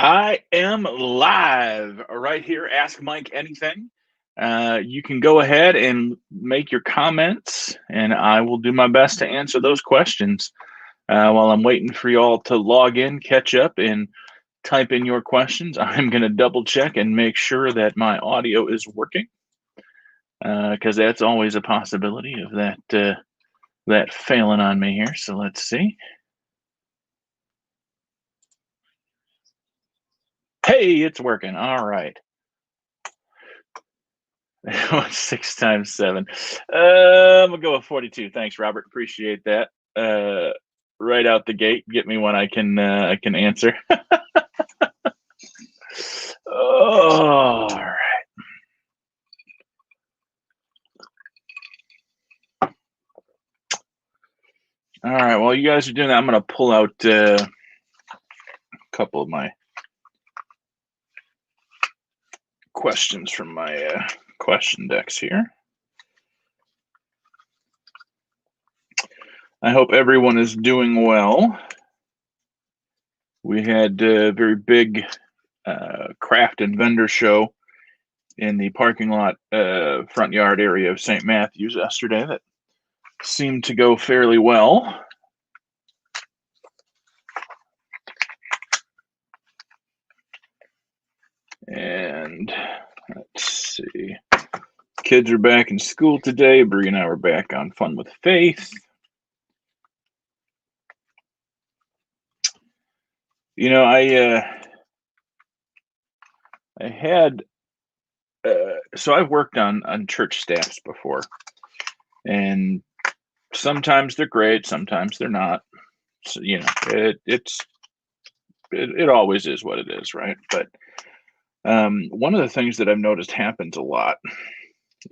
I am live right here. Ask Mike anything. You can go ahead and make your comments, and I will do my best to answer those questions. While I'm waiting for y'all to log in, catch up, and type in your questions, I'm going to double check and make sure that my audio is working, because that's always a possibility of that failing on me here. So let's see. Hey, it's working. All right. 6 times 7. I'm gonna go with 42. Thanks, Robert. Appreciate that. Right out the gate, get me one I can answer. All right. All right. While you guys are doing that, I'm gonna pull out a couple of my questions from my question decks here. I hope everyone is doing well. We had a very big craft and vendor show in the parking lot front yard area of St. Matthews yesterday that seemed to go fairly well. And let's see. Kids are back in school today. Bree and I were back on Fun with Faith. You know, I had so I've worked on church staffs before, and sometimes they're great, sometimes they're not. So, you know, it always is what it is, right? But one of the things that I've noticed happens a lot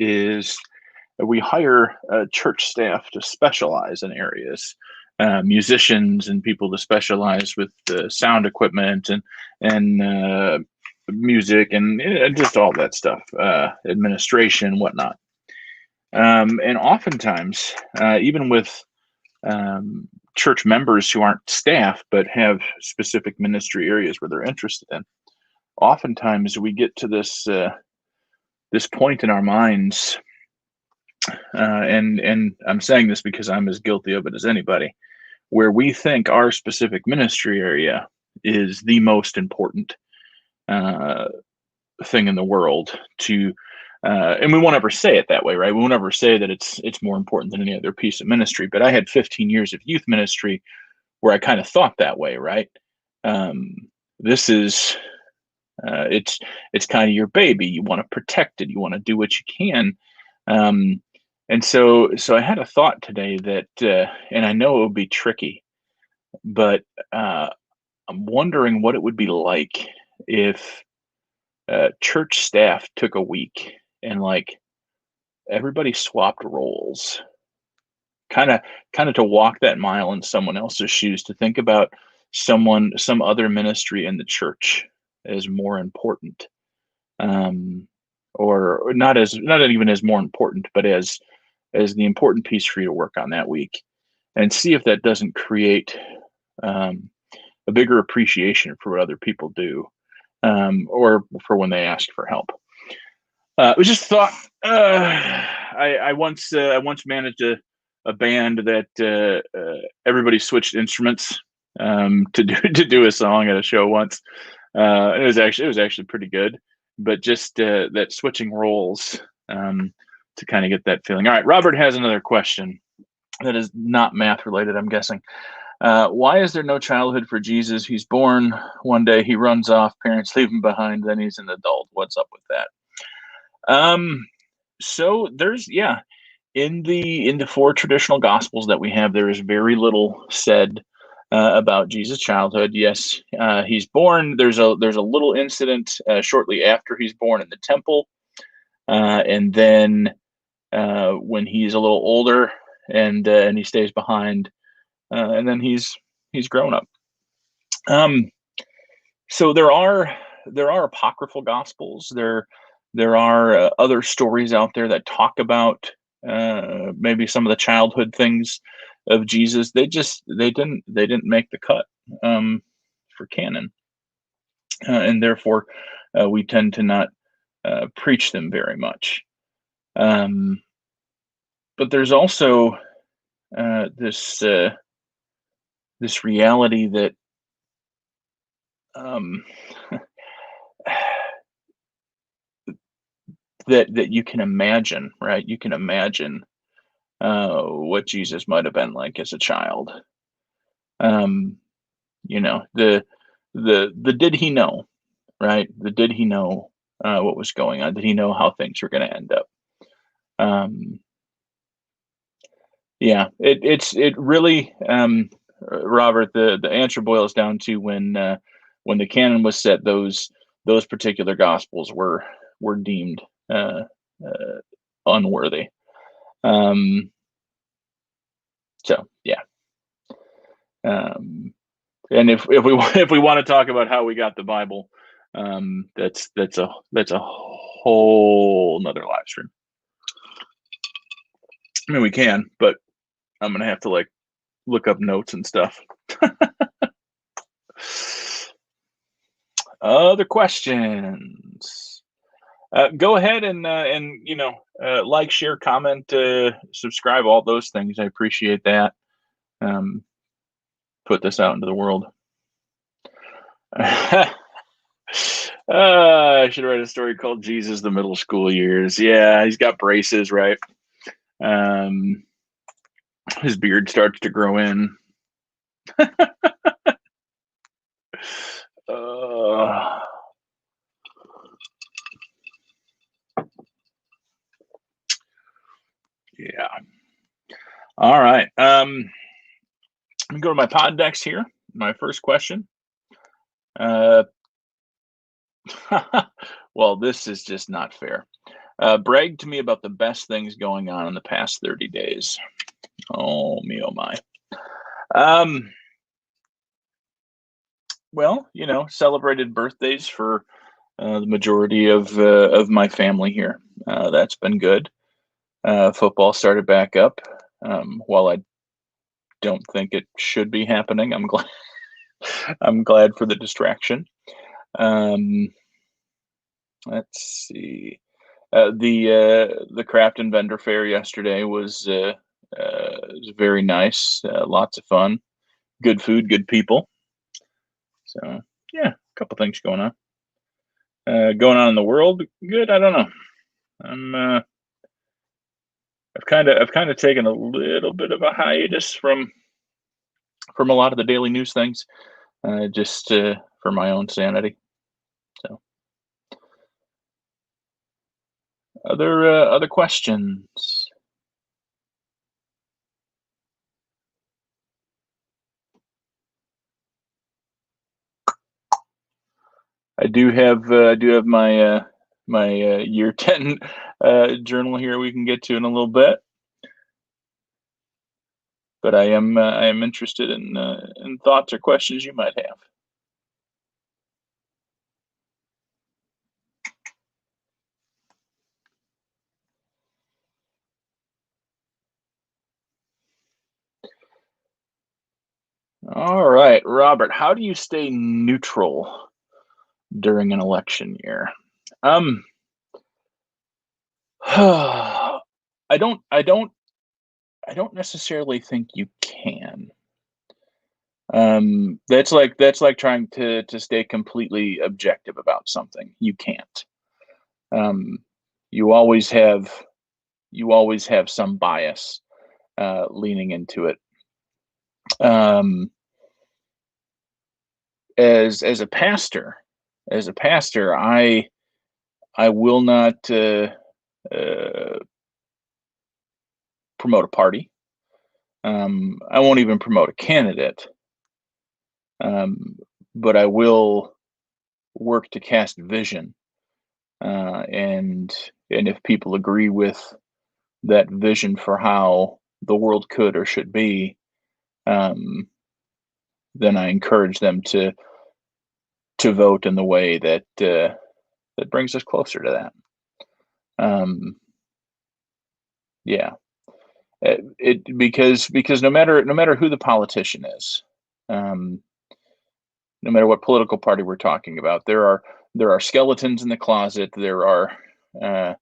is we hire church staff to specialize in areas, musicians and people to specialize with sound equipment and music and just all that stuff, administration, whatnot. And oftentimes, even with church members who aren't staff but have specific ministry areas where they're interested in, oftentimes we get to this point in our minds, and I'm saying this because I'm as guilty of it as anybody, where we think our specific ministry area is the most important thing in the world to, and we won't ever say it that way, right? We won't ever say that it's more important than any other piece of ministry. But I had 15 years of youth ministry where I kind of thought that way, right? This is it's kind of your baby. You want to protect it. You want to do what you can. And so I had a thought today that, and I know it would be tricky, but I'm wondering what it would be like if church staff took a week and like everybody swapped roles, kind of to walk that mile in someone else's shoes, to think about some other ministry in the church as more important, or not even as more important, but as the important piece for you to work on that week, and see if that doesn't create a bigger appreciation for what other people do, or for when they ask for help. It was just thought. I once managed a band that everybody switched instruments to do a song at a show once. It was actually pretty good, but just that switching roles to kind of get that feeling. All right, Robert has another question that is not math related, I'm guessing. Why is there no childhood for Jesus? He's born one day, he runs off, parents leave him behind, then he's an adult. What's up with that? So there's, in the four traditional gospels that we have, there is very little said about Jesus' childhood. Yes, he's born. There's a little incident shortly after he's born in the temple, and then when he's a little older and he stays behind, and then he's grown up. So there are apocryphal gospels. There are other stories out there that talk about maybe some of the childhood things of Jesus. They didn't make the cut for canon. and therefore we tend to not preach them very much. Um, but there's also this reality that um, that you can imagine, right? You can imagine what Jesus might have been like as a child. Um, the did he know, right? The did he know what was going on? Did he know how things were going to end up? Um, yeah, it really, Robert. The answer boils down to when the canon was set, those particular gospels were deemed uh, unworthy. Um, so yeah, um, and if we if we want to talk about how we got the Bible, that's a whole nother live stream. I mean, we can, but I'm gonna have to like look up notes and stuff. Other questions? Go ahead and like, share, comment, subscribe, all those things. I appreciate that. Um, put this out into the world. I should write a story called Jesus the Middle School Years. Yeah, he's got braces, right? Um, his beard starts to grow in. uh, yeah. All right. Let me go to my pod decks here. My first question. Uh, well, this is just not fair. Brag to me about the best things going on in the past 30 days. Oh me, oh my. Um, well, celebrated birthdays for the majority of my family here. That's been good. Football started back up. While I don't think it should be happening, I'm glad. I'm glad for the distraction. Um, let's see. The craft and vendor fair yesterday was very nice. Lots of fun. Good food, good people. So yeah, a couple things going on in the world. Good. I don't know. I'm I've kind of taken a little bit of a hiatus from a lot of the daily news things, just for my own sanity. So other questions? I do have my year 10 journal here we can get to in a little bit, but I am interested in thoughts or questions you might have. All right, Robert, how do you stay neutral during an election year? Um, I don't I don't I don't necessarily think you can. That's like trying to stay completely objective about something. You can't. Um, you always have you always have some bias leaning into it. Um, as a pastor, I will not uh, promote a party. I won't even promote a candidate, um, but I will work to cast vision. And if people agree with that vision for how the world could or should be, um, then I encourage them to vote in the way that brings us closer to that. Um, yeah, because no matter who the politician is, um, no matter what political party we're talking about. There are skeletons in the closet. Uh,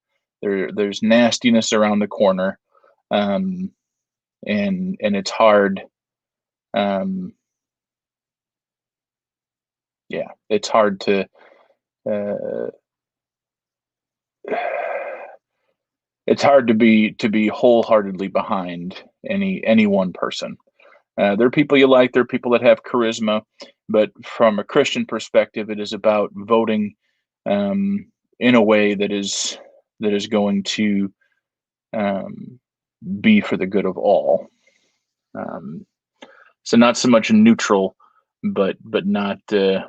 there's nastiness around the corner, um, and it's hard. Um, yeah, it's hard to. Uh, it's hard to be wholeheartedly behind any one person. There are people you like. There are people that have charisma, but from a Christian perspective, it is about voting um, in a way that is going to um, be for the good of all. Um, so not so much neutral, but not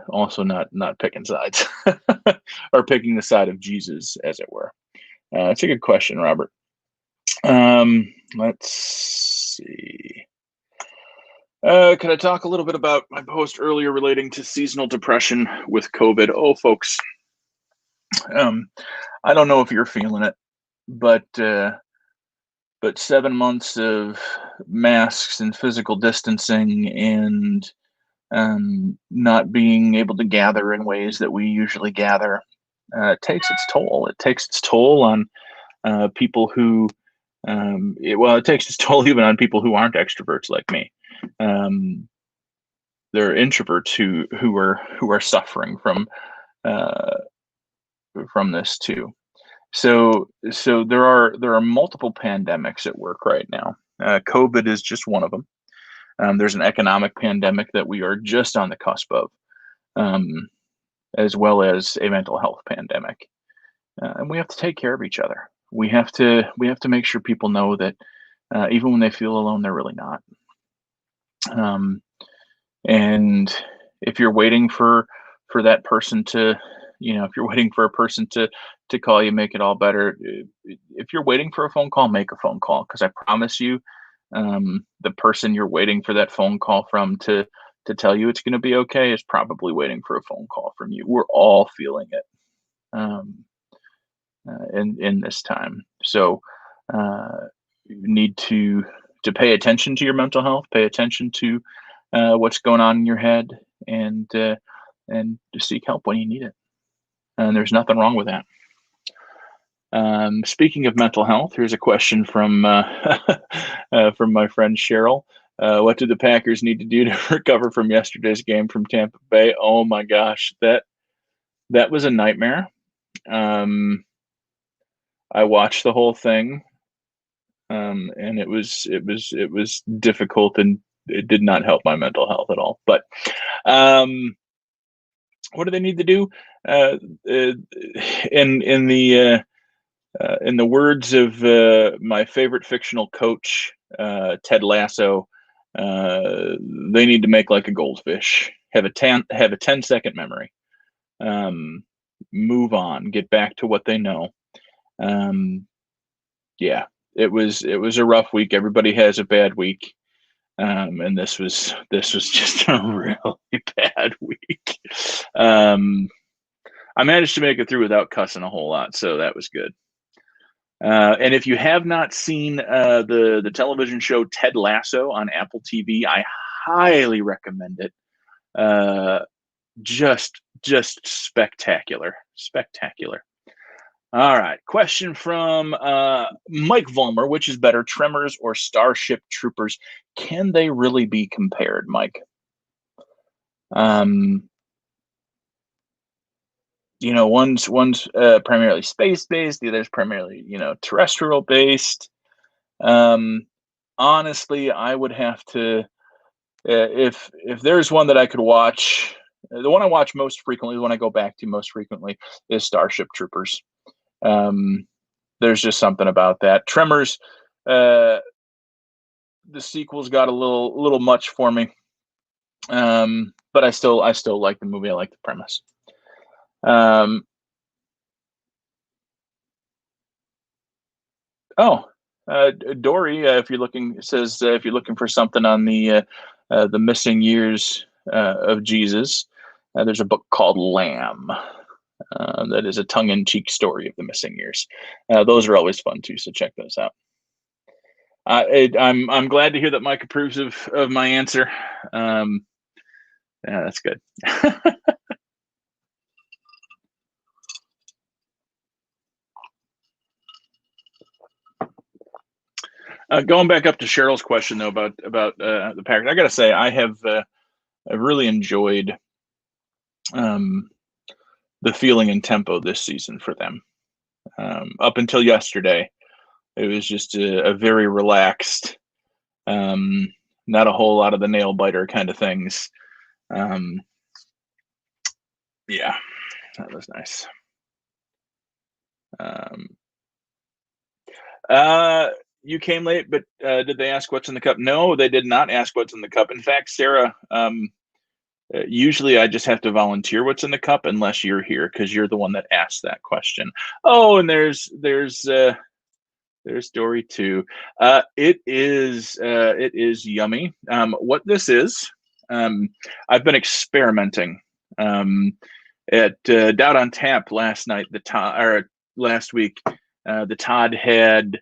also not picking sides or picking the side of Jesus, as it were. It's a good question, Robert. Let's see. Could I talk a little bit about my post earlier relating to seasonal depression with COVID? Oh, folks, um, I don't know if you're feeling it, but 7 months of masks and physical distancing and not being able to gather in ways that we usually gather takes its toll. It takes its toll on people who, it takes its toll even on people who aren't extroverts like me. Um, there are introverts who are suffering uh, from this too. So there are multiple pandemics at work right now. COVID is just one of them. There's an economic pandemic that we are just on the cusp of, um, as well as a mental health pandemic, and we have to take care of each other. We have to make sure people know that even when they feel alone, they're really not. Um, and if you're waiting for that person to, if you're waiting for a person to call you, make it all better. If you're waiting for a phone call, make a phone call, because I promise you, the person you're waiting for that phone call from to tell you it's going to be okay is probably waiting for a phone call from you. We're all feeling it um, in this time. So you need to pay attention to your mental health, pay attention to what's going on in your head, and to seek help when you need it. And there's nothing wrong with that. Speaking of mental health, here's a question from from my friend Cheryl. What do the Packers need to do to recover from yesterday's game from Tampa Bay? Oh my gosh, that was a nightmare. Um, I watched the whole thing, and it was difficult, and it did not help my mental health at all. But um, what do they need to do? Uh, uh, in the words of my favorite fictional coach, Ted Lasso, they need to make like a goldfish. Have a 10-second memory. Um, Move on. Get back to what they know. Um, yeah, it was a rough week. Everybody has a bad week, and this was just a really bad week. Um, I managed to make it through without cussing a whole lot, so that was good. And if you have not seen the television show Ted Lasso on Apple TV, I highly recommend it. Uh, just spectacular, spectacular. All right, question from Mike Vollmer: which is better, Tremors or Starship Troopers? Can they really be compared, Mike? Um, one's primarily space based, the other's primarily terrestrial based. Um, Honestly, I would have to, if there's one that I could watch, the one I watch most frequently, the one I go back to most frequently, is Starship Troopers. Um, there's just something about that. Tremors, uh, the sequels got a little much for me, but I still like the movie. I like the premise. Um, oh, Dory, if you're looking, it says if you're looking for something on the missing years of Jesus, there's a book called Lamb. That is a tongue-in-cheek story of the missing years. Those are always fun too, so check those out. I'm glad to hear that Mike approves of my answer. Um, Yeah, that's good. Going back up to Cheryl's question though about the Packers, I got to say I really enjoyed um, the feeling and tempo this season for them. Up until yesterday, it was just a very relaxed, um, not a whole lot of the nail biter kind of things. Um, yeah, that was nice. Um, uh, you came late, but did they ask what's in the cup? No, they did not ask what's in the cup. In fact, Sarah, usually I just have to volunteer what's in the cup unless you're here because you're the one that asked that question. Oh, and there's Dory too. It is yummy. What this is, I've been experimenting. Um, at Doubt on Tap last night, last week, the Todd had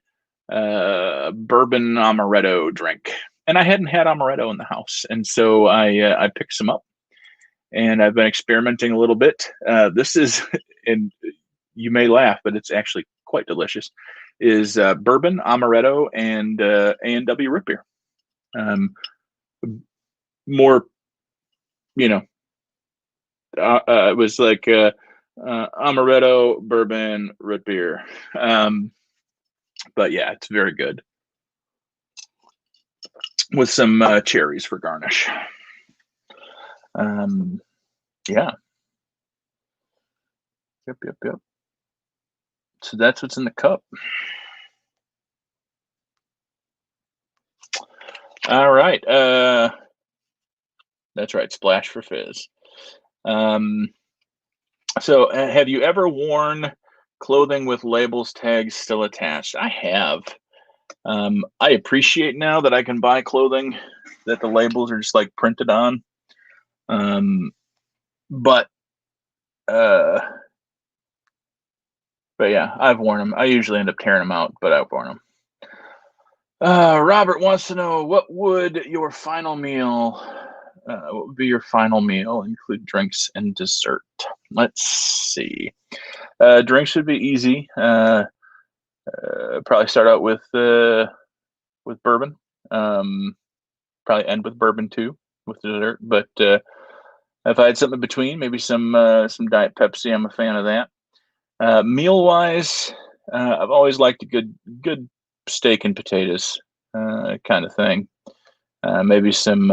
bourbon amaretto drink, and I hadn't had amaretto in the house, and so I picked some up, and I've been experimenting a little bit. This is, and you may laugh, but it's actually quite delicious. Is bourbon amaretto and A&W root beer. More, you know, it was like amaretto, bourbon, root beer. But yeah, it's very good with some cherries for garnish. Yeah. Yep. So that's what's in the cup. All right. That's right. Splash for fizz. So have you ever worn clothing with labels tags still attached? I have. I appreciate now that I can buy clothing that the labels are just like printed on. But uh, but yeah, I've worn them. I usually end up tearing them out, but I've worn them. Robert wants to know what would be your final meal include drinks and dessert? Let's see. Drinks would be easy. Probably start out with bourbon. Probably end with bourbon too with dessert. But if I had something in between, maybe some Diet Pepsi. I'm a fan of that. Meal wise, I've always liked a good steak and potatoes kind of thing. Maybe some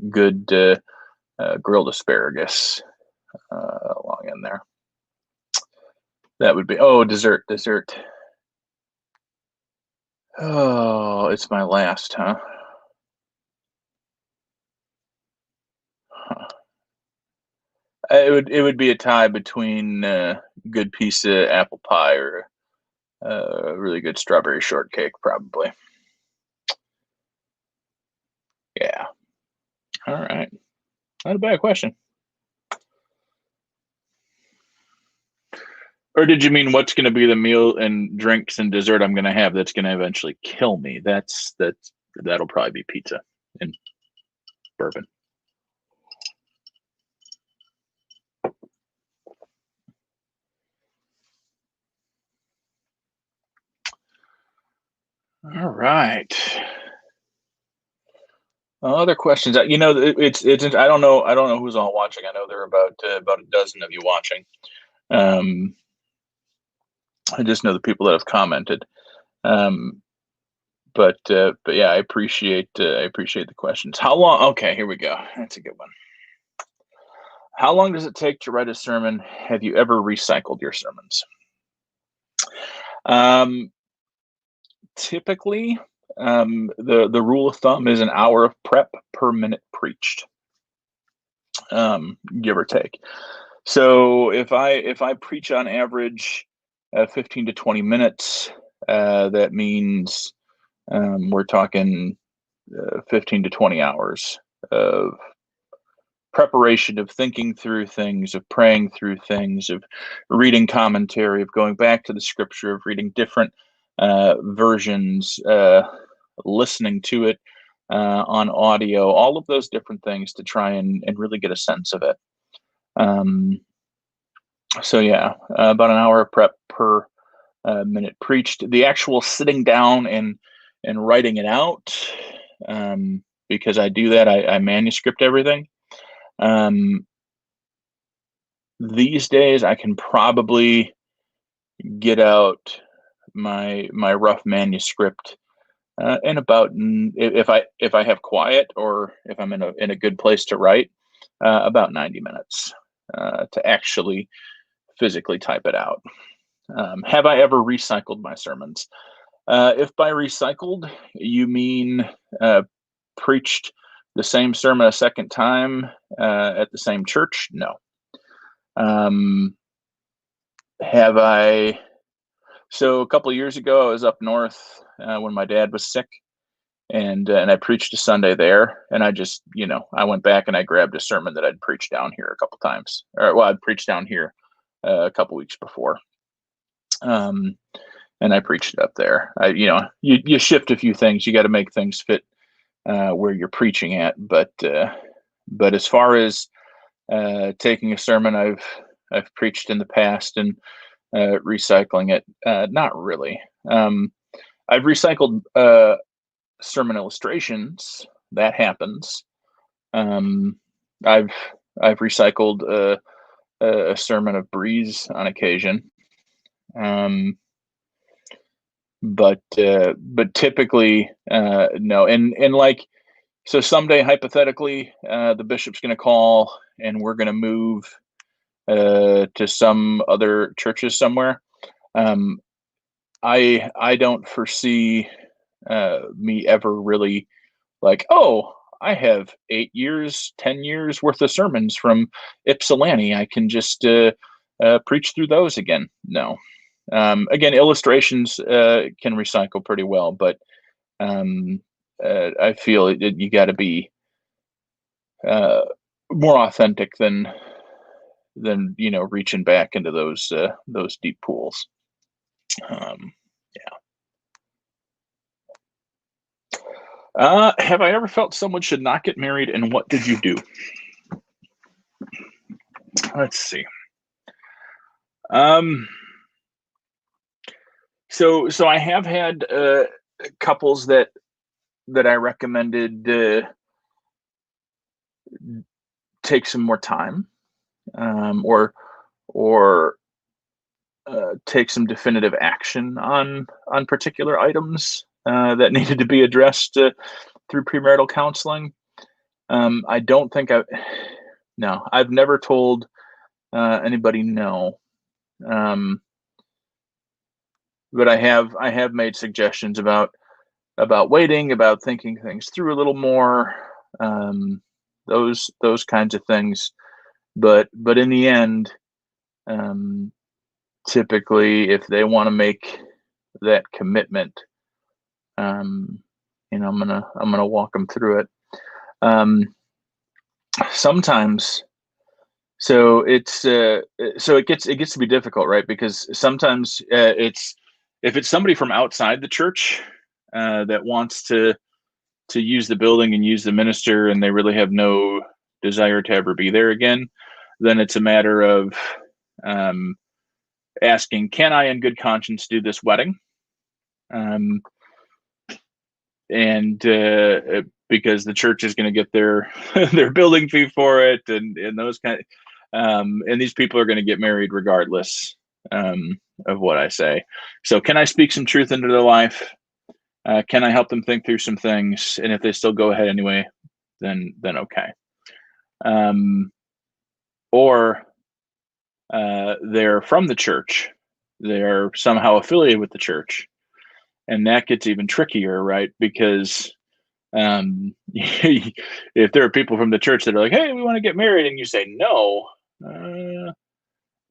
good grilled asparagus along in there. That would be dessert. Oh, it's my last, huh? It would be a tie between good piece of apple pie or really good strawberry shortcake, probably. Yeah. All right. Not a bad question. Or did you mean what's going to be the meal and drinks and dessert I'm going to have that's going to eventually kill me? That'll probably be pizza and bourbon. All right. Other questions? It's. I don't know who's all watching. I know there are about a dozen of you watching. I just know the people that have commented. But yeah, I appreciate the questions. How long? Okay, here we go. That's a good one. How long does it take to write a sermon? Have you ever recycled your sermons? Typically, the rule of thumb is an hour of prep per minute preached, give or take. So if I preach on average 15 to 20 minutes, that means we're talking 15 to 20 hours of preparation, of thinking through things, of praying through things, of reading commentary, of going back to the scripture, of reading different versions, listening to it, on audio, all of those different things to try and really get a sense of it. Um, so yeah, about an hour of prep per minute preached. The actual sitting down and writing it out, because I do that. I manuscript everything. These days, I can probably get out my rough manuscript in about if I have quiet or if I'm in a good place to write, about 90 minutes to actually physically type it out. Have I ever recycled my sermons? If by recycled you mean preached the same sermon a second time at the same church, no. Have I? So a couple of years ago, I was up north when my dad was sick, and I preached a Sunday there. And I just, I went back and I grabbed a sermon that I'd preached down here a couple times, or well, I'd preached down here a couple weeks before, and I preached it up there. You shift a few things. You got to make things fit where you're preaching at. But as far as taking a sermon I've preached in the past and recycling it, not really. I've recycled sermon illustrations. That happens. I've recycled a sermon of Breeze on occasion. But typically no. And like, so someday hypothetically the bishop's going to call and we're going to move to some other churches somewhere. I don't foresee me ever really like, oh, I have 8 years, 10 years worth of sermons from Ypsilanti. I can just preach through those again. No. Again, illustrations can recycle pretty well, but I feel you got to be more authentic than reaching back into those deep pools. Have I ever felt someone should not get married, and what did you do? Let's see. So I have had couples that I recommended take some more time, or take some definitive action on particular items that needed to be addressed through premarital counseling. I don't think I've never told anybody no. But I have made suggestions about waiting, about thinking things through a little more, those kinds of things. But in the end, typically, if they want to make that commitment, I'm gonna walk them through it. Sometimes, so it gets to be difficult, right? Because sometimes if it's somebody from outside the church that wants to use the building and use the minister, and they really have no desire to ever be there again, then it's a matter of asking, can I in good conscience do this wedding? And because the church is going to get their their building fee for it, and those and these people are going to get married regardless of what I say. So can I speak some truth into their life? Can I help them think through some things? And if they still go ahead anyway, then okay. Or they're from the church, they're somehow affiliated with the church, and that gets even trickier, right? Because if there are people from the church that are like, hey, we want to get married, and you say no,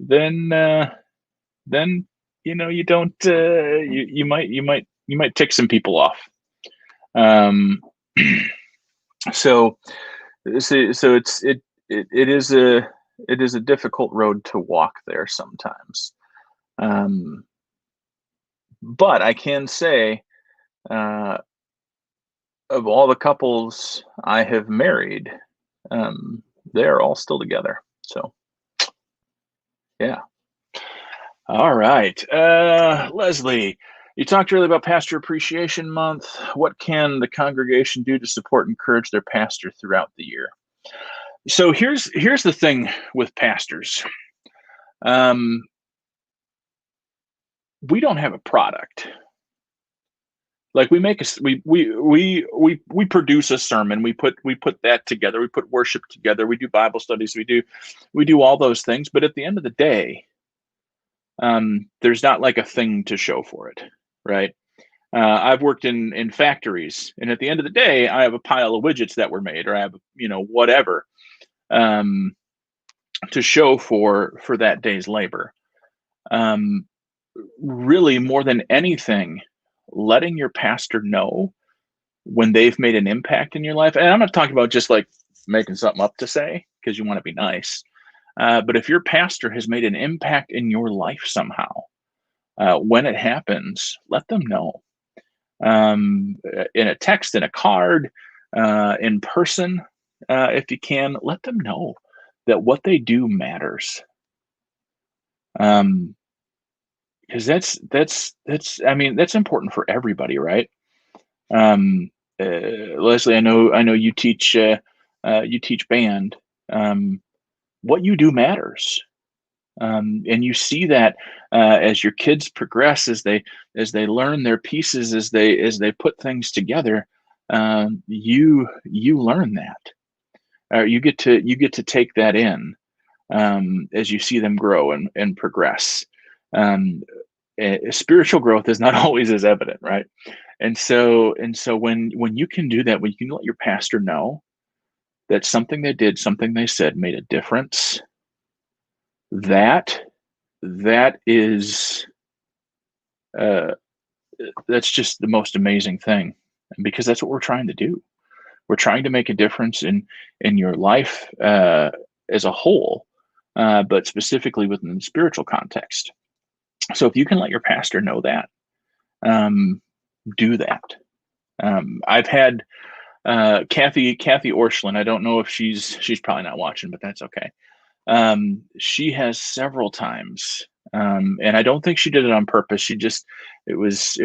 then you don't, you might tick some people off. So it is a difficult road to walk there sometimes. But I can say, of all the couples I have married, they are all still together. So yeah. All right. Leslie, you talked earlier about Pastor Appreciation Month. What can the congregation do to support and encourage their pastor throughout the year? So here's the thing with pastors. We don't have a product. Like we produce a sermon, we put that together, we put worship together, we do Bible studies, we do all those things, but at the end of the day, there's not like a thing to show for it, right? I've worked in factories, and at the end of the day, I have a pile of widgets that were made, or I have whatever to show for that day's labor. Really, more than anything, letting your pastor know when they've made an impact in your life. And I'm not talking about just like making something up to say because you want to be nice. But if your pastor has made an impact in your life somehow, when it happens, let them know. In a text, in a card, in person, if you can, let them know that what they do matters. Because that's important for everybody, right? Leslie, I know you teach band. What you do matters. And you see that as your kids progress, as they learn their pieces, as they put things together, you learn that. You get to take that in as you see them grow and progress. Spiritual growth is not always as evident, right? And so when you can do that, when you can let your pastor know that something they did, something they said made a difference, that is that's just the most amazing thing, because that's what we're trying to do. We're trying to make a difference in your life as a whole, but specifically within the spiritual context. So if you can let your pastor know that, do that. I've had Kathy Orschlin. I don't know if she's probably not watching, but that's okay. She has several times, and I don't think she did it on purpose. She just it was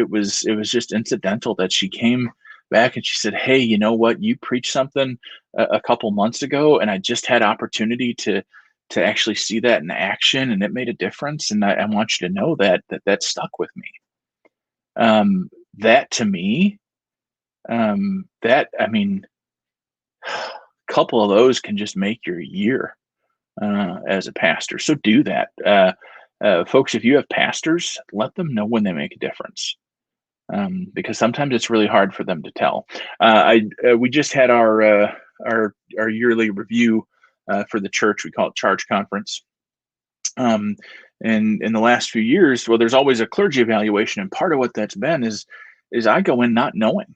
just incidental that she came back and she said, "Hey, you know what? You preached something a couple months ago, and I just had opportunity to actually see that in action, and it made a difference. And I want you to know that stuck with me." That to me, a couple of those can just make your year as a pastor. So do that. Folks, if you have pastors, let them know when they make a difference, because sometimes it's really hard for them to tell. We just had our yearly review for the church. We call it Charge Conference. And in the last few years, well, there's always a clergy evaluation, and part of what that's been is I go in not knowing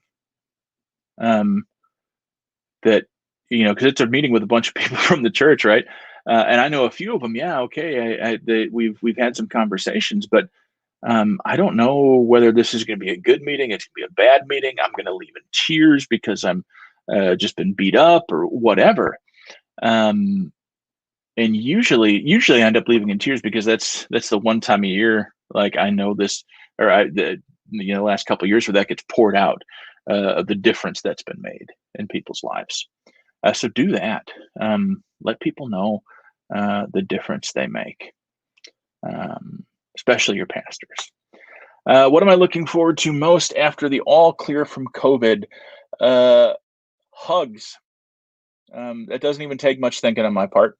that, because it's a meeting with a bunch of people from the church, right? And I know a few of them. Yeah, okay. We've had some conversations, but I don't know whether this is going to be a good meeting. It's going to be a bad meeting. I'm going to leave in tears because I'm just been beat up or whatever. And usually I end up leaving in tears because that's the one time a year, like I know this, or the last couple of years where that gets poured out of the difference that's been made in people's lives. So do that. Let people know the difference they make, especially your pastors. What am I looking forward to most after the all clear from COVID? Hugs. That doesn't even take much thinking on my part.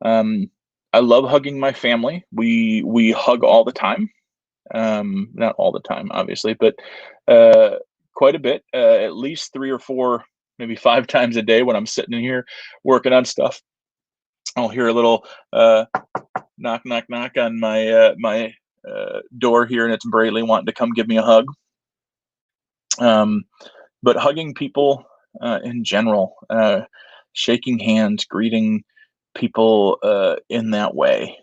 I love hugging my family. We hug all the time. Not all the time, obviously, but quite a bit. At least 3 or 4, maybe 5 times a day when I'm sitting in here working on stuff. I'll hear a little knock, knock, knock on my door here, and it's Braley wanting to come give me a hug. But hugging people in general, shaking hands, greeting people in that way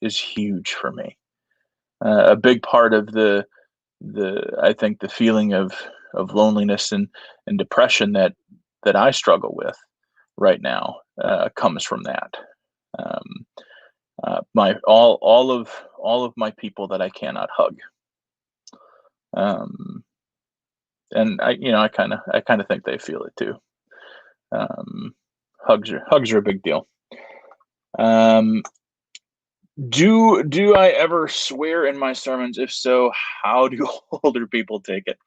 is huge for me. A big part of I think the feeling of of loneliness and depression that I struggle with right now comes from that. Um, my all of my people that I cannot hug. Um, and I kind of think they feel it too. Um, hugs are a big deal. Um, do I ever swear in my sermons? If so, how do older people take it?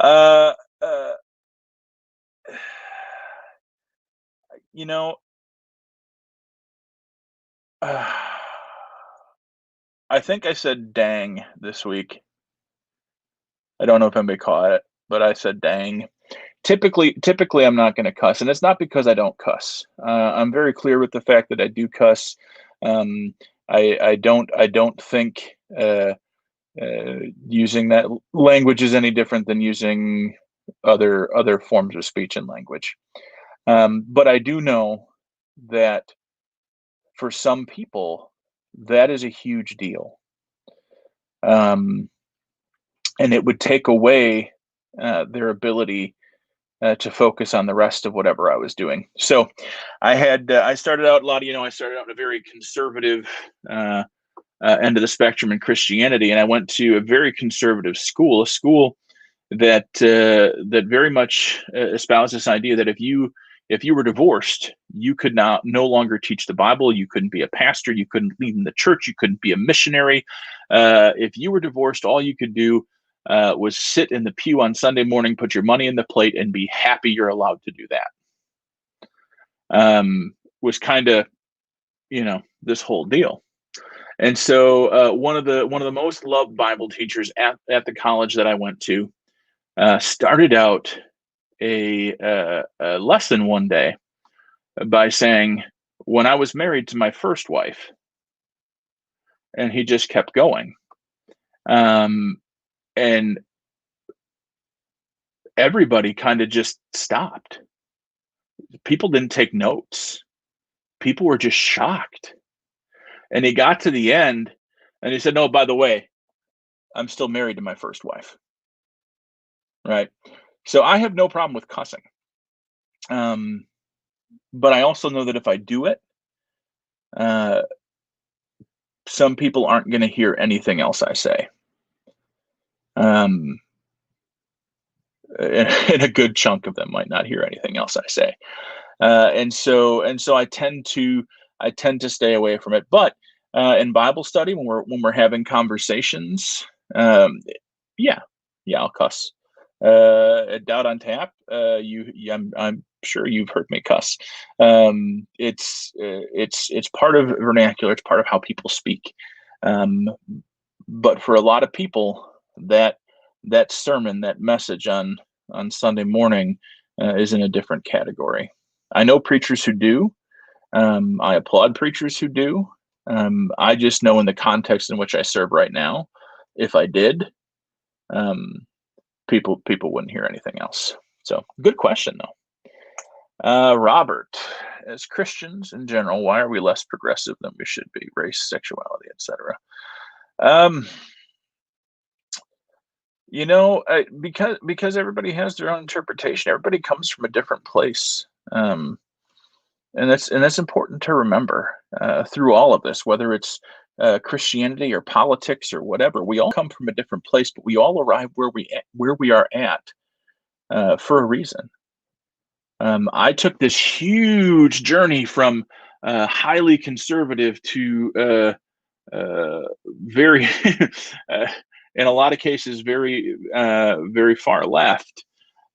Uh, uh, you know, uh, I think I said "dang" this week. I don't know if anybody caught it, but I said "dang." Typically, I'm not going to cuss, and it's not because I don't cuss. I'm very clear with the fact that I do cuss. Um, I don't think using that language is any different than using other forms of speech and language. But I do know that for some people, that is a huge deal, um, and it would take away their ability to focus on the rest of whatever I was doing. So I started out a lot of I started out in a very conservative end of the spectrum in Christianity, and I went to a very conservative school, a school that very much espoused this idea that if you were divorced, you could now no longer teach the Bible, you couldn't be a pastor, you couldn't lead in the church, you couldn't be a missionary. If you were divorced, all you could do was sit in the pew on Sunday morning, put your money in the plate, and be happy you're allowed to do that. Was kind of this whole deal. And so one of the most loved Bible teachers at the college that I went to started out a lesson one day by saying, "When I was married to my first wife," and he just kept going. Um, and everybody kind of just stopped. People didn't take notes. People were just shocked. And he got to the end and he said, "No, by the way, I'm still married to my first wife." Right. So I have no problem with cussing. Um, but I also know that if I do it, uh, some people aren't going to hear anything else I say. Um, and a good chunk of them might not hear anything else I say. And so I tend to stay away from it. But in Bible study, when we're having conversations, um, yeah, yeah, I'll cuss. At Doubt on Tap, I'm sure you've heard me cuss. It's part of vernacular. It's part of how people speak. Um, but for a lot of people, that sermon, that message on Sunday morning, is in a different category. I know preachers who do. I applaud preachers who do. I just know in the context in which I serve right now, if I did, um, people wouldn't hear anything else. So good question though. Robert, as Christians in general, why are we less progressive than we should be? Race, sexuality, etc. Um, because everybody has their own interpretation. Everybody comes from a different place. And that's important to remember through all of this, whether it's Christianity or politics or whatever. We all come from a different place, but we all arrive where we are at for a reason. I took this huge journey from highly conservative to very, uh, in a lot of cases, very far left.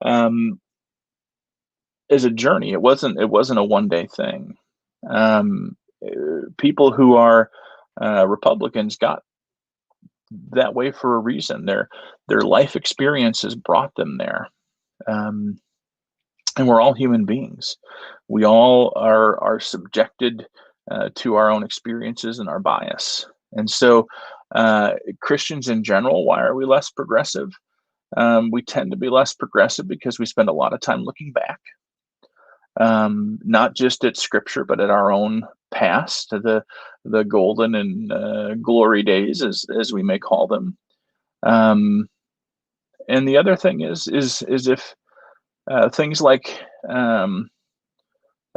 Um, as a journey. It wasn't a one day thing. People who are Republicans got that way for a reason. Their life experiences brought them there. Um, and we're all human beings. We all are subjected to our own experiences and our bias. And so, Christians in general, why are we less progressive? We tend to be less progressive because we spend a lot of time looking back, not just at scripture, but at our own past, the golden and glory days, as we may call them. Um, and the other thing is if things like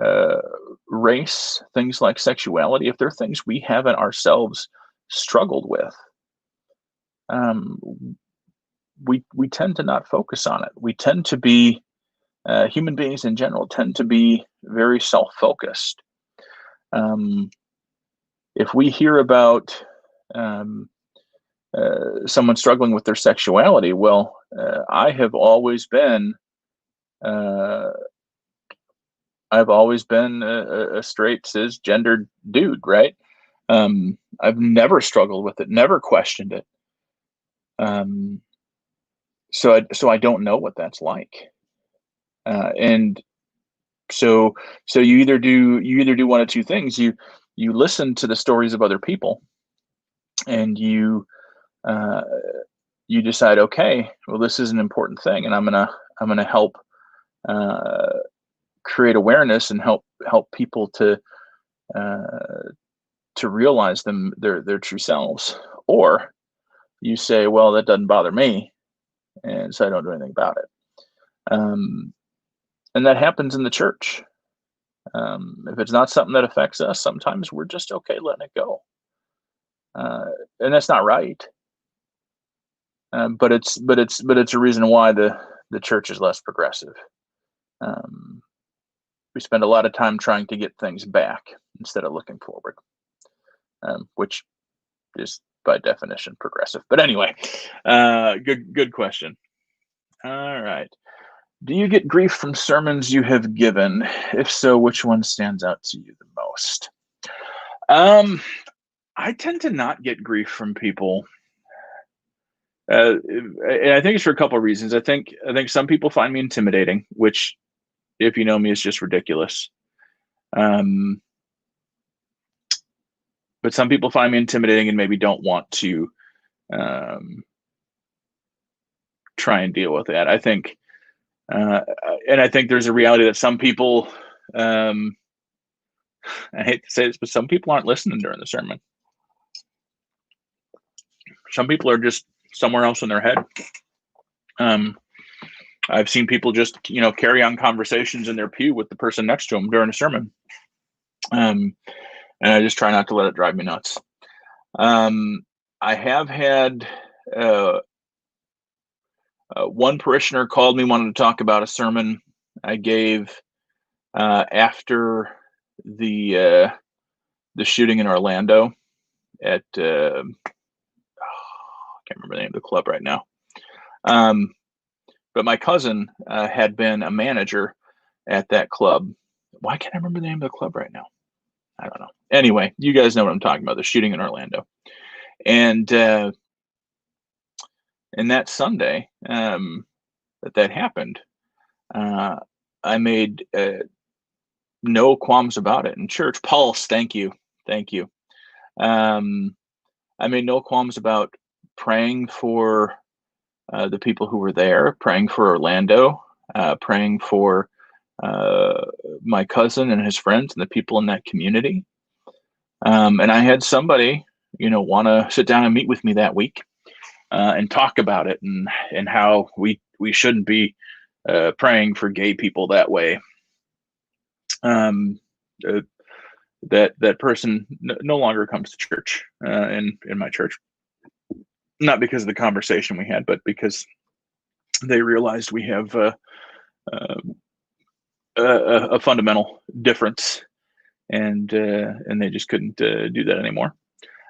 uh, race, things like sexuality, if they're things we haven't ourselves struggled with, um, we tend to not focus on it. We tend to be human beings in general tend to be very self-focused. Um, if we hear about um, someone struggling with their sexuality, well, uh, I've always been a straight cisgendered dude, right? I've never struggled with it, never questioned it. Um, so I don't know what that's like. And so so you either do one of two things. You listen to the stories of other people, and uh, you decide, okay, well, this is an important thing, and I'm gonna help uh, create awareness and help people uh, to realize their true selves. Or you say, well, that doesn't bother me, and so I don't do anything about it. Um, and that happens in the church. If it's not something that affects us, sometimes we're just okay letting it go, uh, and that's not right. But it's a reason why the church is less progressive. Um, we spend a lot of time trying to get things back instead of looking forward, which is by definition progressive. But anyway, good question. All right. Do you get grief from sermons you have given? If so, which one stands out to you the most? Um, I tend to not get grief from people. And I think it's for a couple of reasons. I think some people find me intimidating, which, if you know me, is just ridiculous. Um, but some people find me intimidating and maybe don't want to um, try and deal with that. Uh, and I think there's a reality that some people, um, I hate to say this, but some people aren't listening during the sermon. Some people are just somewhere else in their head. Um, I've seen people just, carry on conversations in their pew with the person next to them during a sermon. Um, and I just try not to let it drive me nuts. I have had uh, one parishioner called me, wanted to talk about a sermon I gave after the shooting in Orlando at I can't remember the name of the club right now. But my cousin had been a manager at that club. Why can't I remember the name of the club right now? I don't know. Anyway, you guys know what I'm talking about, the shooting in Orlando. And that Sunday that happened, uh, I made no qualms about it in church. Pulse, thank you. Thank you. Um, I made no qualms about praying for the people who were there, praying for Orlando, praying for uh, my cousin and his friends and the people in that community. And I had somebody, want to sit down and meet with me that week and talk about it, and how we shouldn't be praying for gay people that way. Um, uh, that person no longer comes to church in my church, not because of the conversation we had, but because they realized we have uh, a fundamental difference, and they just couldn't do that anymore.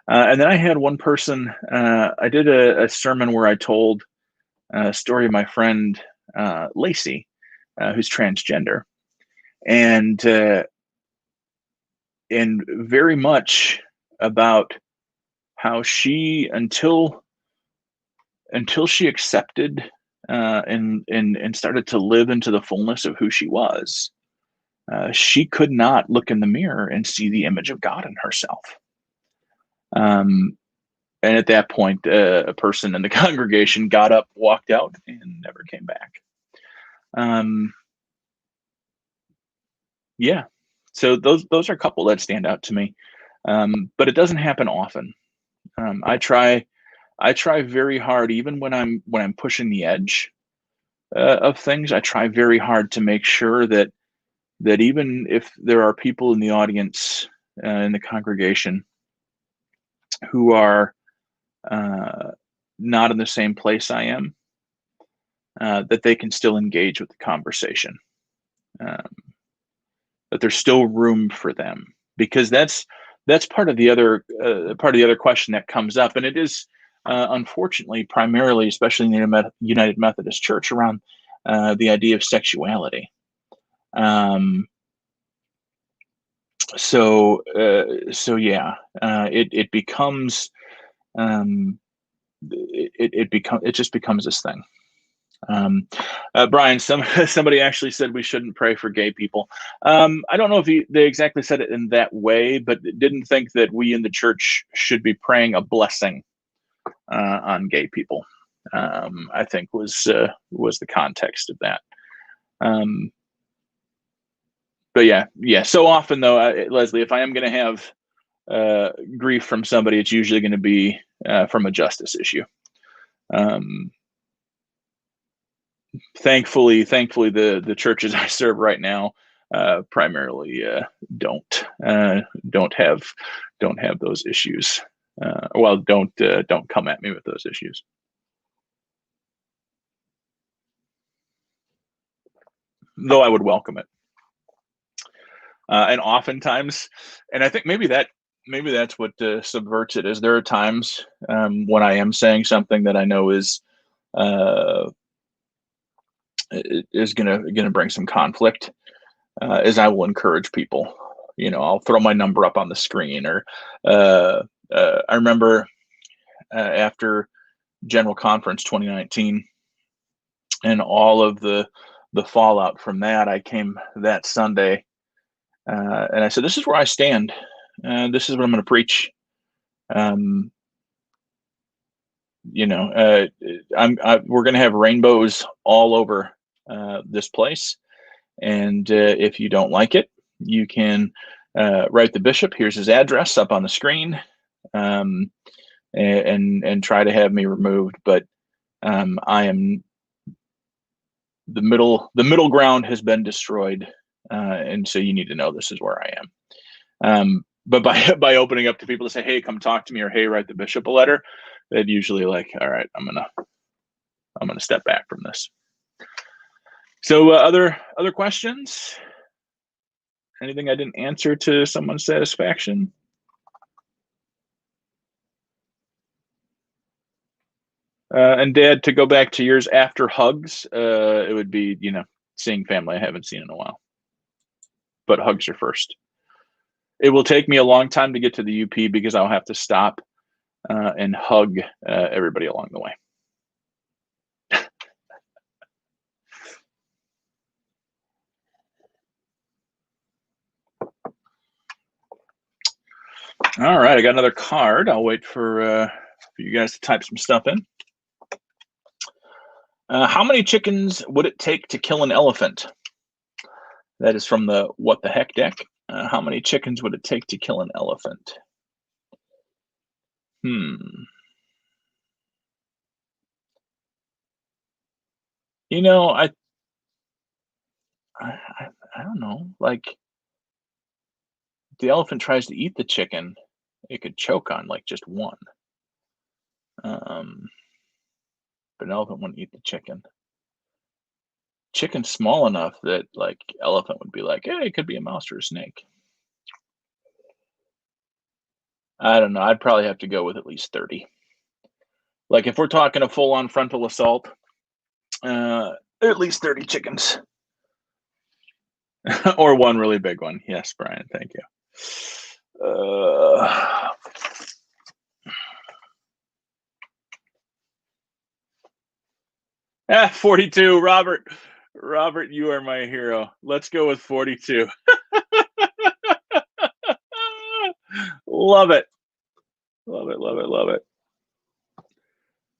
And then I had one person. I did a sermon where I told a story of my friend Lacey, who's transgender, and very much about how she, until she accepted and started to live into the fullness of who she was, she could not look in the mirror and see the image of God in herself. Um, and at that point, a person in the congregation got up, walked out, and never came back. Um, yeah, so those are a couple that stand out to me, but it doesn't happen often. I try I try very hard, even when I'm pushing the edge of things. I try very hard to make sure that even if there are people in the audience, in the congregation, who are uh, not in the same place I am, that they can still engage with the conversation. Um, that there's still room for them, because that's part of the other question that comes up, and it is, unfortunately, primarily, especially in the United Methodist Church, around the idea of sexuality. Um, so yeah, it becomes, um, it just becomes this thing. Um, Brian, somebody actually said we shouldn't pray for gay people. I don't know if they exactly said it in that way, but didn't think that we in the church should be praying a blessing on gay people. I think was the context of that. But yeah. So often though, Leslie, if I am going to have grief from somebody, it's usually going to be from a justice issue. Thankfully, the churches I serve right now primarily don't have those issues. Well, don't come at me with those issues. Though I would welcome it. And oftentimes, and I think maybe that's what subverts it. Is there are times when I am saying something that I know uh, is gonna bring some conflict, is I will encourage people. I'll throw my number up on the screen, or I remember after General Conference 2019 and all of the fallout from that, I came that Sunday and I said, "This is where I stand. This is what I'm going to preach." Um, we're going to have rainbows all over this place, and if you don't like it, you can write the bishop. Here's his address up on the screen, um, and try to have me removed. But I am the middle ground has been destroyed, and so you need to know this is where I am. But by opening up to people to say, "Hey, come talk to me," or "Hey, write the bishop a letter," they'd usually like, "All right, I'm gonna step back from this." So other questions? Anything I didn't answer to someone's satisfaction? And Dad, to go back to yours, after hugs, it would be seeing family I haven't seen in a while, but hugs are first. It will take me a long time to get to the UP because I'll have to stop and hug everybody along the way. All right, I got another card. I'll wait for you guys to type some stuff in. How many chickens would it take to kill an elephant? That is from the What the Heck deck. How many chickens would it take to kill an elephant? You know, I don't know. Like, if the elephant tries to eat the chicken, it could choke on like just one. But an elephant wouldn't eat the chicken. Chicken's small enough that like elephant would be like, hey, it could be a mouse or a snake. I don't know. I'd probably have to go with at least 30. Like if we're talking a full-on frontal assault, at least 30 chickens. Or one really big one. Yes, Brian, thank you. 42. Robert, you are my hero. Let's go with 42. Love it.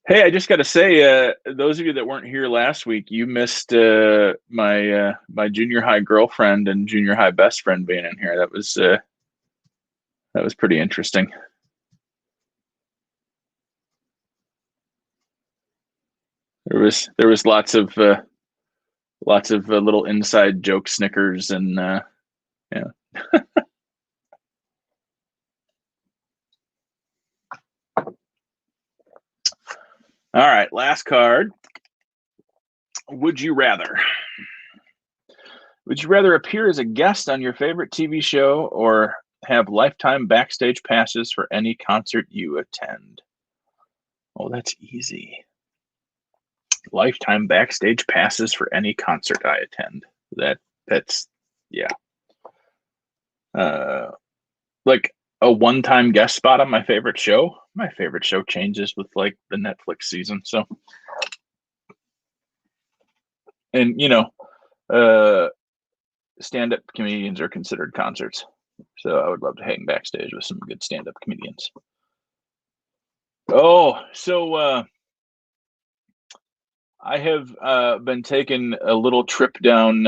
Hey, I just got to say, those of you that weren't here last week, you missed my junior high girlfriend and junior high best friend being in here. That was pretty interesting. was lots of little inside joke Snickers and yeah. All right, last card. Would you rather? Would you rather appear as a guest on your favorite TV show or have lifetime backstage passes for any concert you attend? Oh, that's easy. Lifetime backstage passes for any concert I attend. That's yeah. Like a one-time guest spot on my favorite show. My favorite show changes with like the Netflix season. So, and stand-up comedians are considered concerts. So I would love to hang backstage with some good stand-up comedians. Oh, so I have been taking a little trip down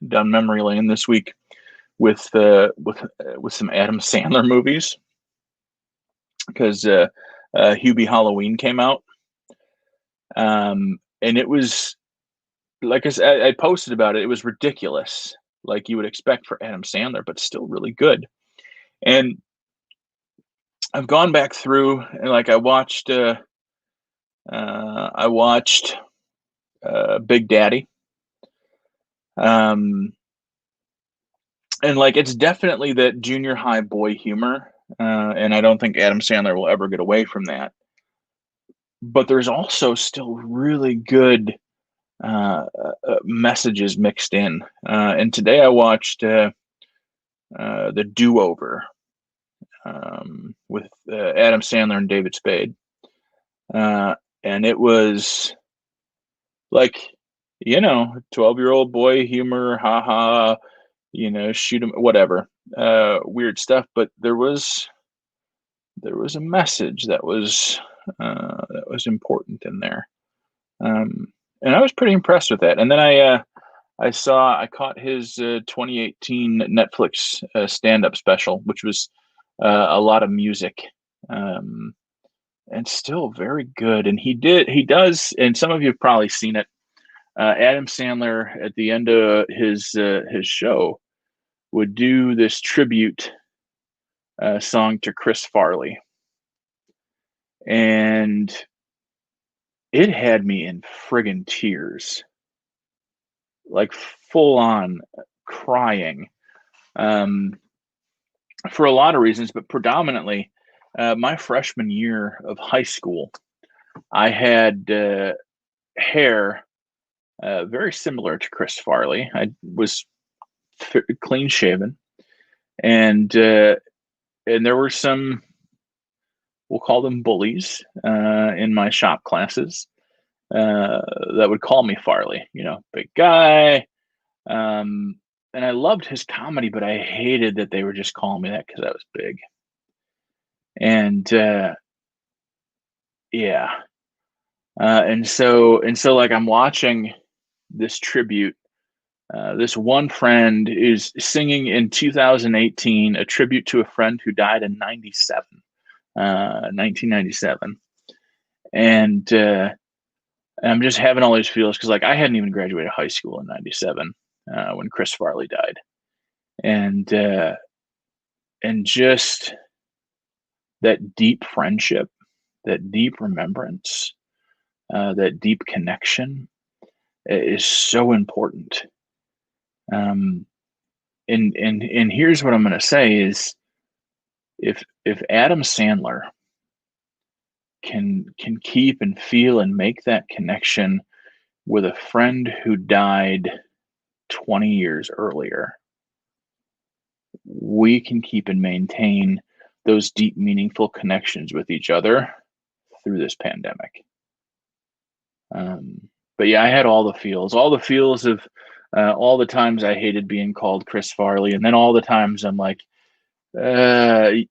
memory lane this week with some Adam Sandler movies because Hubie Halloween came out, and it was like I said, I posted about it. It was ridiculous, like you would expect for Adam Sandler, but still really good. And I've gone back through and like I watched Big Daddy. And like it's definitely that junior high boy humor, and I don't think Adam Sandler will ever get away from that. But there's also still really good messages mixed in. And today I watched The Do-Over with Adam Sandler and David Spade, and it was like 12-year-old boy humor, haha, shoot him, whatever, weird stuff. But there was a message that was important in there, and I was pretty impressed with that. And then I caught his 2018 Netflix stand-up special, which was a lot of music, and still very good. And he does, and some of you have probably seen it. Adam Sandler at the end of his show would do this tribute song to Chris Farley, and it had me in friggin' tears, like full on crying, for a lot of reasons, but predominantly my freshman year of high school, I had hair very similar to Chris Farley. I was clean shaven, and there were some, we'll call them bullies, in my shop classes that would call me Farley, big guy. And I loved his comedy, but I hated that they were just calling me that because I was big. And yeah. And so like I'm watching this tribute. This one friend is singing in 2018 a tribute to a friend who died in 1997. And I'm just having all these feels because like I hadn't even graduated high school in 97 when Chris Farley died. And just that deep friendship, that deep remembrance, that deep connection is so important. And here's what I'm going to say is if Adam Sandler can keep and feel and make that connection with a friend who died 20 years earlier, we can keep and maintain those deep, meaningful connections with each other through this pandemic. But yeah, I had all the feels of all the times I hated being called Chris Farley, and then all the times I'm like, I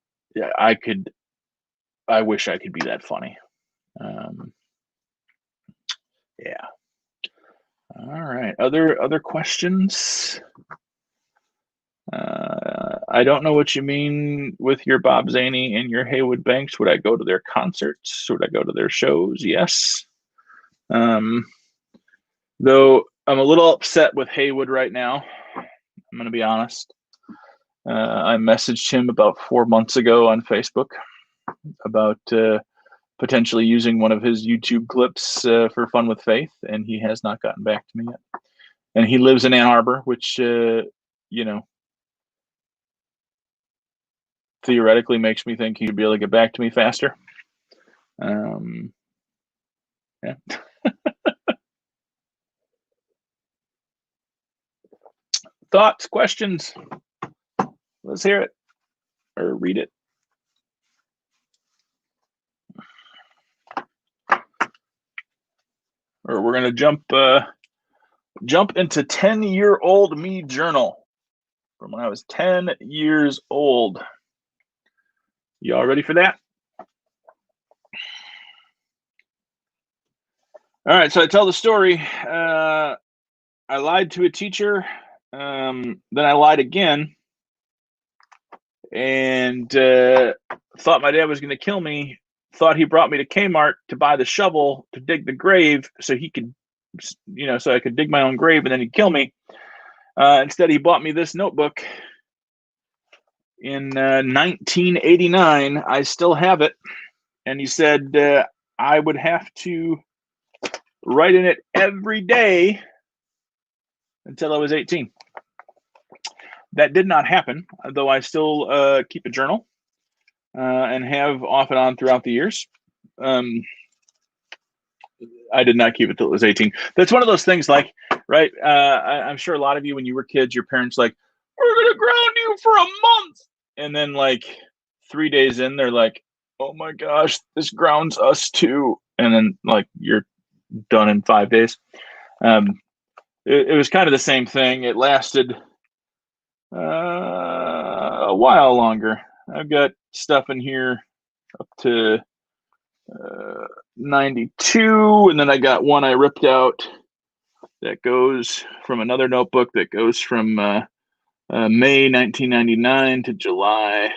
wish I could be that funny. Yeah. All right. Other questions? I don't know what you mean with your Bob Zaney and your Haywood Banks. Would I go to their concerts? Would I go to their shows? Yes. Though I'm a little upset with Haywood right now. I'm going to be honest. I messaged him about 4 months ago on Facebook about potentially using one of his YouTube clips for Fun with Faith, and he has not gotten back to me yet. And he lives in Ann Arbor, which, theoretically makes me think he'd be able to get back to me faster. Yeah. Thoughts, questions? Let's hear it or read it. Or we're gonna jump into 10-year-old me journal from when I was 10 years old. Y'all ready for that? All right, so I tell the story. I lied to a teacher, then I lied again, and thought my dad was going to kill me. Thought he brought me to Kmart to buy the shovel to dig the grave so he could, so I could dig my own grave and then he'd kill me. Instead, he bought me this notebook in 1989. I still have it. And he said I would have to write in it every day until I was 18. That did not happen, though I still keep a journal and have off and on throughout the years. I did not keep it till it was 18. That's one of those things, like, right? I'm sure a lot of you, when you were kids, your parents like, we're going to ground you for a month. And then like 3 days in, they're like, oh my gosh, this grounds us too. And then like you're done in 5 days. It was kind of the same thing. It lasted a while longer. I've got stuff in here up to 92, and then I got one I ripped out that goes from another notebook that goes from May 1999 to July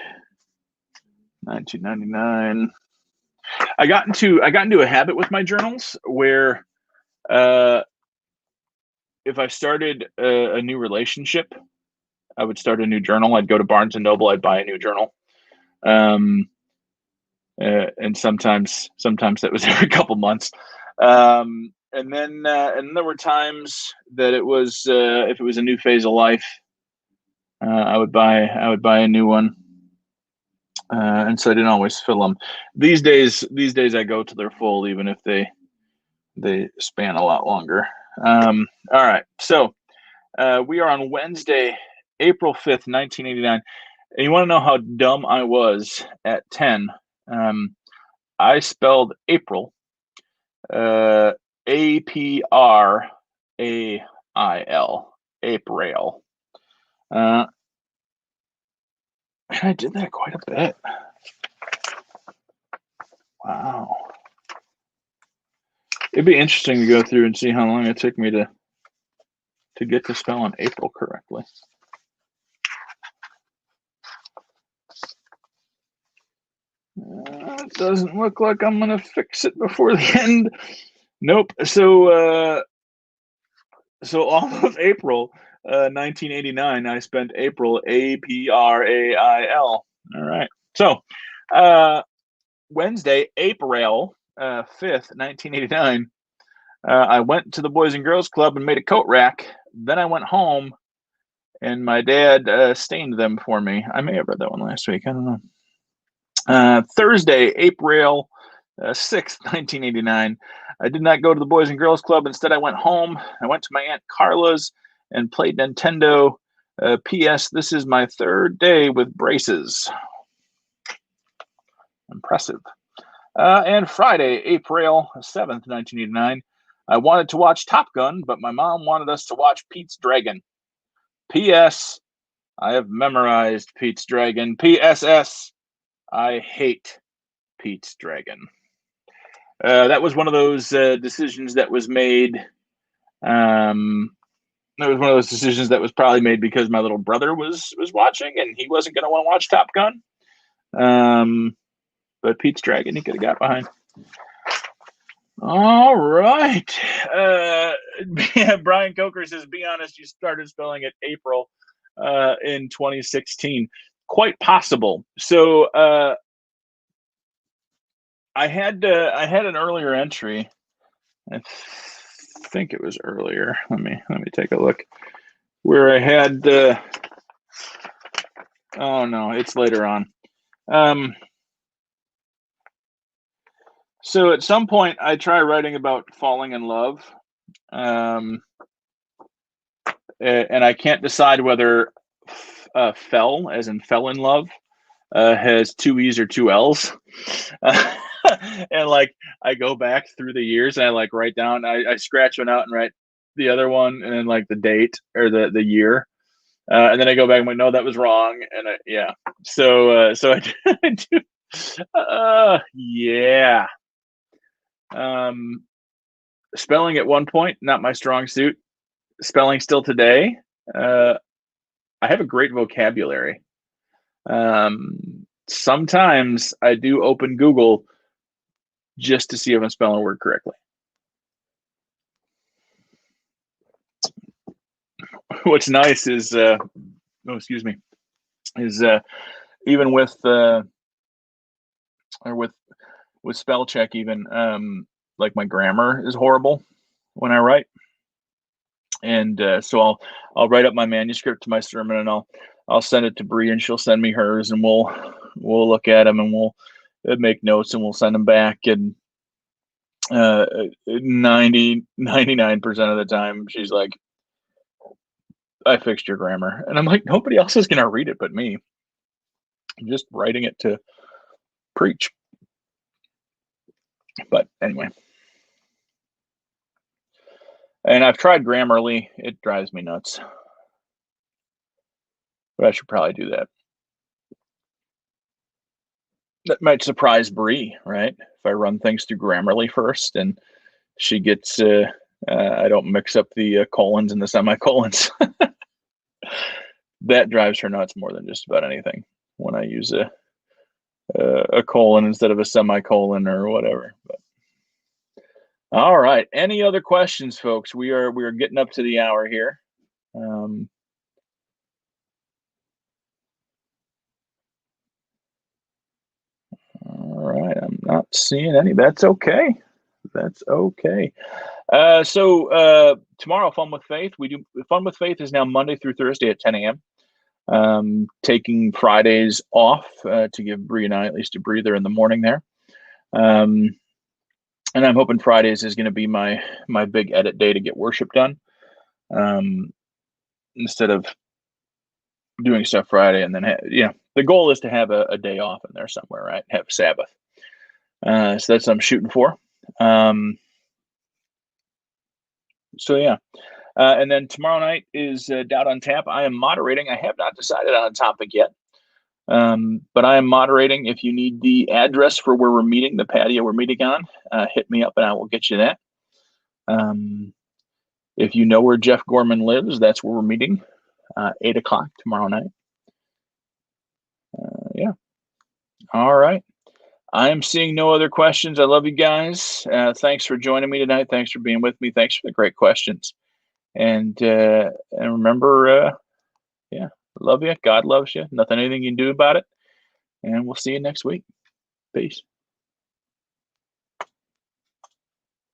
1999. I got into a habit with my journals where if I started a new relationship, I would start a new journal. I'd go to Barnes and Noble, I'd buy a new journal. And sometimes that was every couple months. And then there were times that it was if it was a new phase of life, I would buy a new one. And so I didn't always fill them. These days I go till they're full, even if they span a lot longer. All right, so we are on Wednesday, April 5th, 1989. And you want to know how dumb I was at 10? I spelled April, A-P-R-A-I-L, April. And I did that quite a bit. Wow. It'd be interesting to go through and see how long it took me to get to spelling April correctly. It doesn't look like I'm going to fix it before the end. Nope. So all of April 1989, I spent April, A-P-R-A-I-L. All right. So Wednesday, April 5th, 1989, I went to the Boys and Girls Club and made a coat rack. Then I went home and my dad stained them for me. I may have read that one last week. I don't know. Thursday, April 6th, 1989. I did not go to the Boys and Girls Club. Instead, I went home. I went to my Aunt Carla's and played Nintendo. P.S. This is my third day with braces. Impressive. And Friday, April 7th, 1989. I wanted to watch Top Gun, but my mom wanted us to watch Pete's Dragon. P.S. I have memorized Pete's Dragon. P.S.S. I hate Pete's Dragon. That was one of those decisions that was made. That was one of those decisions that was probably made because my little brother was watching and he wasn't going to want to watch Top Gun. But Pete's Dragon, he could have got behind. All right. Brian Coker says, "Be honest, you started spelling it April in 2016." Quite possible. So I had an earlier entry. I think it was earlier. Let me take a look. Where I had oh no, it's later on. So at some point I try writing about falling in love. Um, and I can't decide whether fell, as in fell in love, has two E's or two L's. And like I go back through the years and I like write down, I scratch one out and write the other one and then like the date or the year. And then I go back and like, no, that was wrong. And yeah, so I do, yeah. Um, Spelling at one point, not my strong suit. Spelling still today. Uh, I have a great vocabulary. Sometimes I do open Google just to see if I'm spelling a word correctly. What's nice is, oh, excuse me, is even with or with spell check, even like my grammar is horrible when I write, and so I'll write up my manuscript to my sermon and I'll send it to Bree and she'll send me hers and we'll look at them and we'll make notes and we'll send them back and 99% of the time she's like, I fixed your grammar. And I'm like, nobody else is going to read it but me. I'm just writing it to preach. But anyway. And I've tried Grammarly. It drives me nuts. But I should probably do that. That might surprise Bree, right? If I run things through Grammarly first and she gets, I don't mix up the colons and the semicolons. That drives her nuts more than just about anything when I use a colon instead of a semicolon or whatever. But all right, any other questions, folks? We are getting up to the hour here. All right, I'm not seeing any. That's okay. That's okay. So tomorrow, Fun with Faith. We do Fun with Faith is now Monday through Thursday at 10 a.m. Taking Fridays off to give Bree and I at least a breather in the morning there. And I'm hoping Fridays is going to be my big edit day to get worship done. Instead of doing stuff Friday and then the goal is to have a day off in there somewhere, right? Have Sabbath. So that's what I'm shooting for. So yeah. And then tomorrow night is Doubt on Tap. I am moderating. I have not decided on a topic yet. But I am moderating. If you need the address for where we're meeting, the patio we're meeting on, hit me up and I will get you that. If you know where Jeff Gorman lives, that's where we're meeting, 8 o'clock tomorrow night. Yeah. All right. I am seeing no other questions. I love you guys. Thanks for joining me tonight. Thanks for being with me. Thanks for the great questions. And remember, yeah, love you. God loves you. Nothing anything you can do about it. And we'll see you next week. Peace.